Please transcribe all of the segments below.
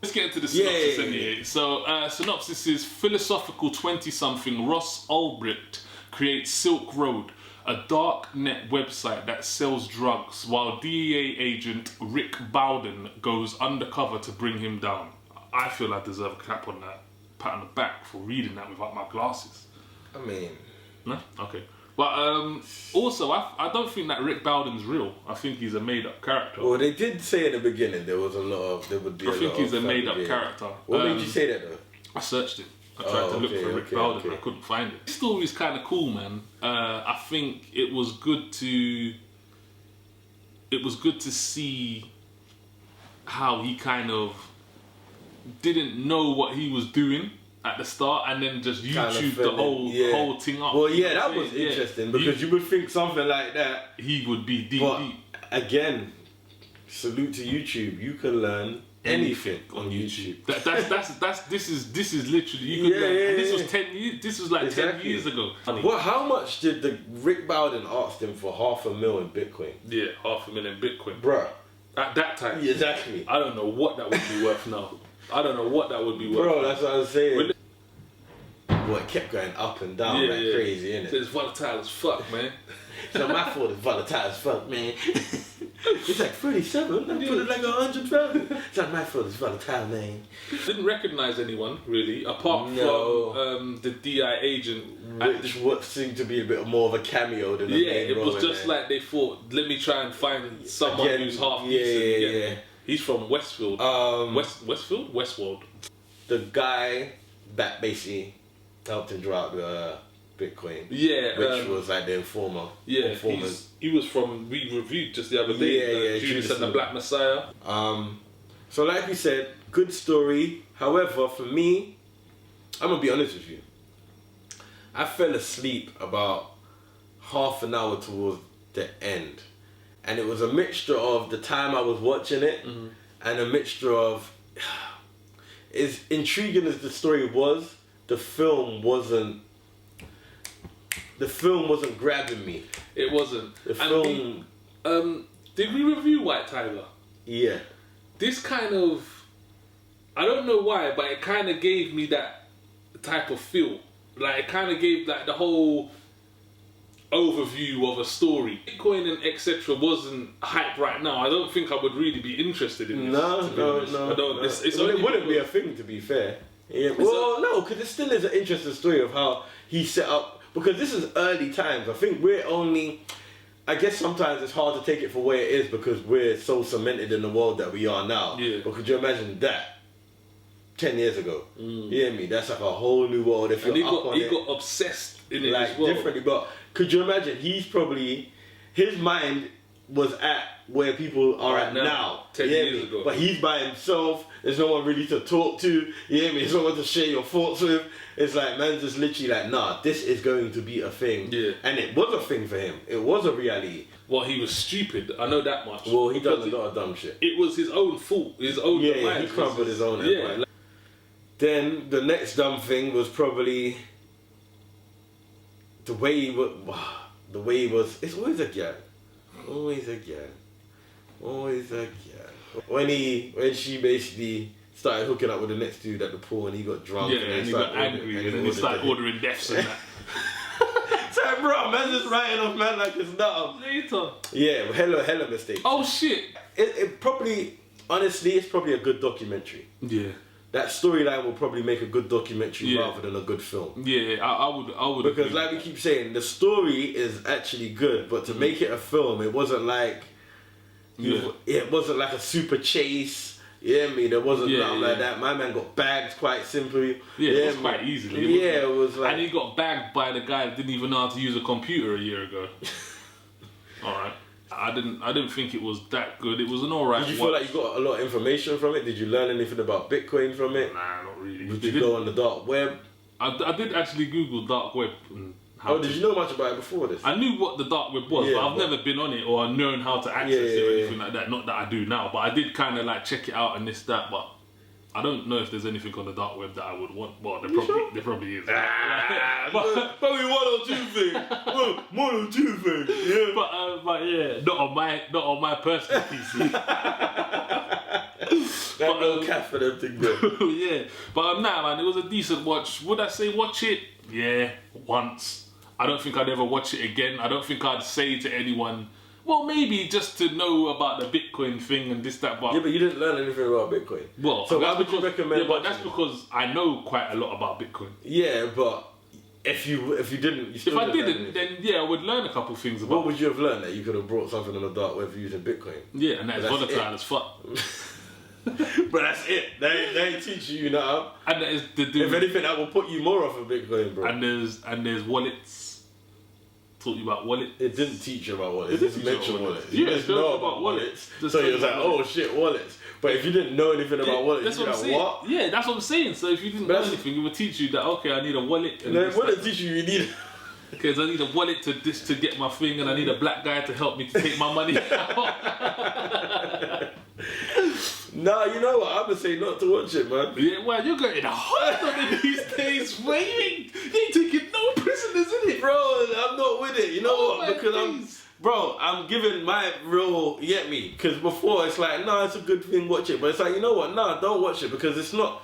Let's get into the synopsis anyway. So, synopsis is philosophical 20-something Ross Ulbricht creates Silk Road, a dark net website that sells drugs, while DEA agent Rick Bowden goes undercover to bring him down. I feel I deserve a clap on that, pat on the back for reading that without my glasses. I mean... No? Okay. But also, I don't think that Rick Bowden's real. I think he's a made-up character. Well, they did say in the beginning there would be a lot of... I think he's a made-up character. What made you say that though? I searched it. I tried to look for Rick Bowden. I couldn't find it. The story's kind of cool, man. I think it was good to... It was good to see how he kind of didn't know what he was doing at the start, and then just YouTube the whole thing up. Well, yeah, that was interesting because you would think something like that. He would be deep. But again, salute to YouTube. You can learn anything on YouTube. This is literally you could learn. And this was 10 years. This was like 10 years ago. Well, how much did the Rick Bowden ask him for $500,000 in Bitcoin? Yeah, $500,000 Bitcoin, bruh. At that time, exactly. I don't know what that would be worth now. I don't know what that would be worth. Bro, that's what I was saying. Boy, it kept going up and down like crazy, innit? It's volatile as fuck, man. It's not my fault it's volatile as fuck, man. It's like 37, I put it like 100,000. It's not my fault it's volatile, man. Didn't recognise anyone, really, apart from the DI agent. Which what seemed to be a bit more of a cameo than a main it was just like they thought, let me try and find someone who's half decent. Yeah. He's from Westfield. Westworld. The guy that basically helped him draw out the Bitcoin. Yeah. Which was like the informer. Yeah. He was from, we reviewed just the other day. Judas and the Black Messiah. So like we said, good story. However, for me, I'm going to be honest with you. I fell asleep about half an hour towards the end. And it was a mixture of the time I was watching it and a mixture of, as intriguing as the story was, the film wasn't grabbing me. It wasn't. The film... did we review White Tiger? Yeah. This kind of, I don't know why, but it kind of gave me that type of feel. Like, it kind of gave like the whole overview of a story. Bitcoin and etc. wasn't hype right now. I don't think I would really be interested in this. No. It wouldn't be a thing, to be fair. Yeah. Well, no, because it still is an interesting story of how he set up. Because this is early times. I think we're only. I guess sometimes it's hard to take it for where it is because we're so cemented in the world that we are now. Yeah. But could you imagine that 10 years ago? You hear me? That's like a whole new world. If he got obsessed in it as well. Differently, but could you imagine? His mind was at where people are at now. 10 years ago. But he's by himself. There's no one really to talk to. You hear me? There's no one to share your thoughts with. It's like, man's just literally like, nah, this is going to be a thing. Yeah. And it was a thing for him. It was a reality. Well, he was stupid. I know that much. Well, he done a lot of dumb shit. It was his own fault. His own demise. He crumbled his own empire. Then the next dumb thing was probably the way he was. It's always a gang. Always a gang. Always a gang. When she basically started hooking up with the next dude at the pool and he got drunk and he got angry and he started ordering deaths and that. It's like, bro, man just writing off man like it's nothing. Later. Yeah, hella mistake. Oh shit. It probably, honestly, it's probably a good documentary. Yeah. That storyline will probably make a good documentary rather than a good film. Yeah, I would. Because like we keep saying, the story is actually good, but to make it a film, it wasn't like it wasn't like a super chase. You hear me? There wasn't nothing like that. My man got bagged quite simply. Yeah, it was quite easily. It was like, and he got bagged by the guy that didn't even know how to use a computer a year ago. All right. I didn't think it was that good. It was an alright. Did you feel like you got a lot of information from it? Did you learn anything about Bitcoin from it? Nah, not really. Did you go on the dark web? I did actually Google dark web. And did you know much about it before this? I knew what the dark web was, but I've never been on it or known how to access it or anything like that. Not that I do now, but I did kind of like check it out and this, that, but I don't know if there's anything on the dark web that I would want. Well, there probably is. Probably one or two things. One or two things. Yeah. But yeah, not on my personal PC. That no cat for them thing though. Yeah, but nah, man, it was a decent watch. Would I say watch it? Yeah, once. I don't think I'd ever watch it again. I don't think I'd say to anyone, well, maybe just to know about the Bitcoin thing and this, that, but... Yeah, but you didn't learn anything about Bitcoin. Well, so why would you recommend? Yeah, but that's because I know quite a lot about Bitcoin. Yeah, but if you didn't, you still if I didn't, then yeah, I would learn a couple things about. What would you have learned? That you could have brought something on the dark web using Bitcoin. Yeah, and that's volatile as fuck. But that's it. They ain't teaching you now. And that is if anything, that will put you more off of Bitcoin, bro. And there's wallets. Taught you about wallets. It didn't teach you about wallets. It just mentioned wallets. You just know about wallets. So you was like, oh shit, wallets. But if you didn't know anything about wallets, you'd be like, what? Yeah, that's what I'm saying. So if you didn't know anything, it would teach you that, okay, I need a wallet. And wallet teach you need. Because I need a wallet to get my thing, and I need a black guy to help me to take my money out. Nah, you know what? I'm gonna say not to watch it, man. Yeah, well, you're getting hard on it these days. Where you ain't taking no prisoners, in it, bro. I'm not with it. You know what? Because I'm giving my real. You get me? Because before it's like, nah, it's a good thing. Watch it, but it's like, you know what? Nah, don't watch it because it's not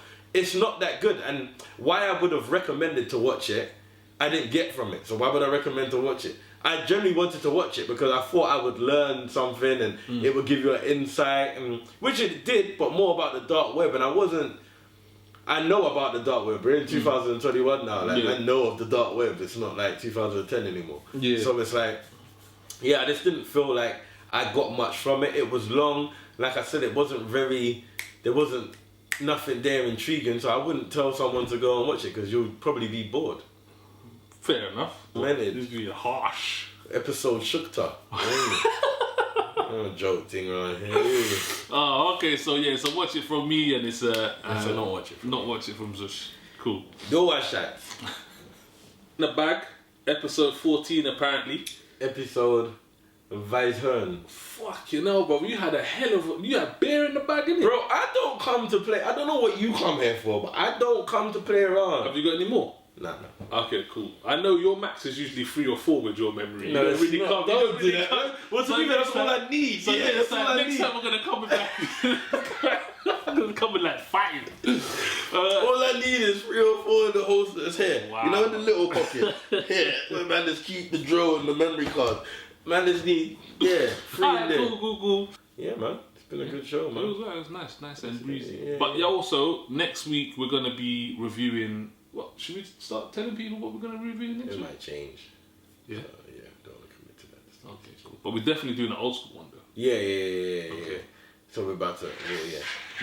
that good. And why I would have recommended to watch it, I didn't get from it. So why would I recommend to watch it? I generally wanted to watch it because I thought I would learn something and it would give you an insight, and which it did, but more about the dark web. And I know about the dark web. We're in 2021 now. Like I know of the dark web. It's not like 2010 anymore. Yeah. So it's like, yeah, I just didn't feel like I got much from it. It was long. Like I said, there wasn't nothing there intriguing. So I wouldn't tell someone to go and watch it because you'll probably be bored. Fair enough. Man, this would be harsh. Episode Shukta. Joke thing right here. Oh, okay. So watch it from me, and it's so not watch it. Not watch it from Zush. Cool. Go watch that. In the bag, episode 14 apparently. Episode Weishern. Fuck, you know, bro. You had beer in the bag, innit? Bro, I don't come to play. I don't know what you come here for, but I don't come to play around. Have you got any more? Nah. Okay, cool. I know your max is usually 3 or 4 with your memory. No, you don't not. Don't do that. Well, to me, that's all I need. So yeah, next time I'm gonna come with like, I'm gonna come with like 5. All I need is 3 or 4 in the holsters here. Wow. You know, in the little pocket. Here, where man just keep the drill and the memory card. Man just need 3 in there. Cool. Yeah, man. It's been a good show, man. It was nice and breezy. Yeah, but also next week we're gonna be reviewing. What should we start telling people what we're gonna review next week? It might change. Yeah. Yeah. Don't want to commit to that. Okay, cool. But we're definitely doing an old school one though. Yeah. Okay. So we're about to.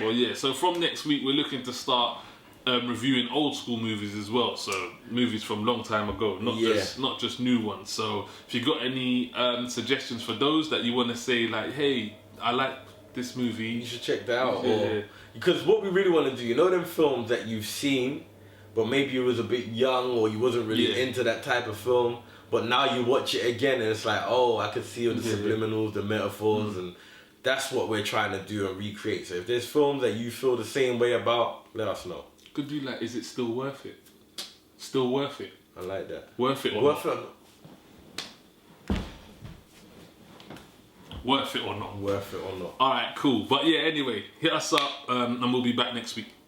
Well, yeah. So from next week we're looking to start reviewing old school movies as well. So movies from long time ago, not just new ones. So if you got any suggestions for those that you want to say, like, hey, I like this movie, you should check that out. Yeah. Because what we really want to do, you know, them films that you've seen, but maybe you was a bit young or you wasn't really into that type of film, but now you watch it again and it's like, oh, I can see all the subliminals, the metaphors, and that's what we're trying to do and recreate. So if there's films that you feel the same way about, let us know. Could do like, is it still worth it? Still worth it? I like that. Worth it or worth not? It or not? Worth it or not? Worth it or not. Alright, cool. But yeah, anyway, hit us up and we'll be back next week.